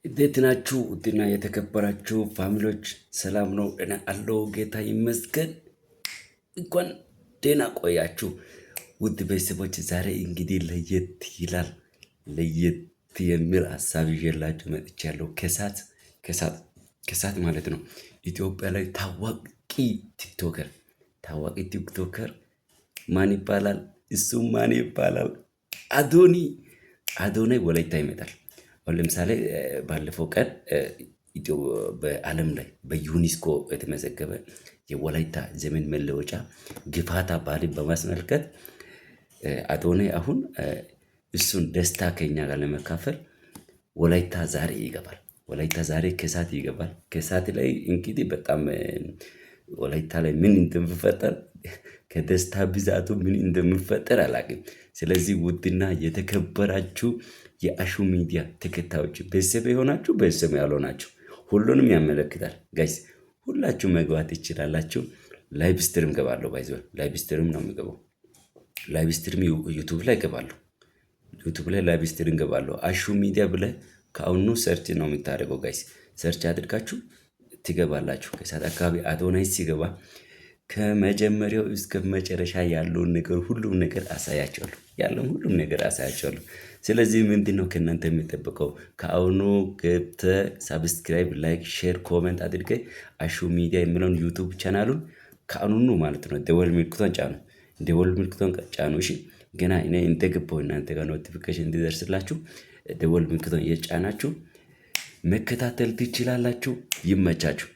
እንዴት ናችሁ? ውድና የተከበራችሁ ፋሚሊዎች ሰላም ነው? እኔ አለሁ ጌታ ይመስገን። እንኳን ደህና ቆያችሁ። ውድ ቤተሰቦች ዛሬ እንግዲህ ለየት ይላል፣ ለየት የሚል ሀሳብ ይዤላችሁ መጥቻለሁ። ከሳት ማለት ነው ኢትዮጵያ ላይ ታዋቂ ቲክቶከር ማን ይባላል? እሱም ማን ይባላል? አዶናይ ወላይታ ይመጣል። አሁን ለምሳሌ ባለፈው ቀን በዓለም ላይ በዩኒስኮ የተመዘገበ የወላይታ ዘመን መለወጫ ግፋታ በዓልን በማስመልከት አዶናይ አሁን እሱን ደስታ ከኛ ጋር ለመካፈል ወላይታ ዛሬ ይገባል። ወላይታ ዛሬ ከሰዓት ይገባል። ከሰዓት ላይ እንግዲህ በጣም ወላይታ ላይ ምን እንደሚፈጠር ከደስታ ብዛቱ ምን እንደሚፈጠር አላውቅም። ስለዚህ ውድና የተከበራችሁ የአሹ ሚዲያ ተከታዮች ቤተሰብ የሆናችሁ ቤተሰብ ያልሆናችሁ ሁሉንም ያመለክታል። ጋይስ ሁላችሁ መግባት ትችላላችሁ። ላይቭ ስትሪም ገባለሁ። ባይዘው ላይቭ ስትሪም ነው የሚገባው። ላይቭ ስትሪም ዩቲዩብ ላይ ገባለሁ። ዩቲዩብ ላይ ላይቭ ስትሪም ገባለሁ። አሹ ሚዲያ ብለህ ከአሁኑ ሰርች ነው የምታደርገው። ጋይስ ሰርች አድርጋችሁ ትገባላችሁ። ከሰዓት አካባቢ አዶናይ ሲገባ ከመጀመሪያው እስከ መጨረሻ ያለውን ነገር ሁሉም ነገር አሳያቸዋለሁ። ሁሉም ነገር አሳያቸዋለሁ። ስለዚህ ምንድነው ከእናንተ የሚጠበቀው? ከአሁኑ ገብተህ ሳብስክራይብ፣ ላይክ፣ ሼር፣ ኮሜንት አድርገህ አሹ ሚዲያ የሚለውን ዩቲዩብ ቻናሉን ከአሁኑ ማለት ነው ደወል ምልክቱን ጫኑ። ደወል ምልክቱን ጫኑ። እሺ ገና እኔ እንደገባሁ እናንተ ጋር ኖቲፊኬሽን እንዲደርስላችሁ ደወል ምልክቱን እየጫናችሁ መከታተል ትችላላችሁ። ይመቻችሁ።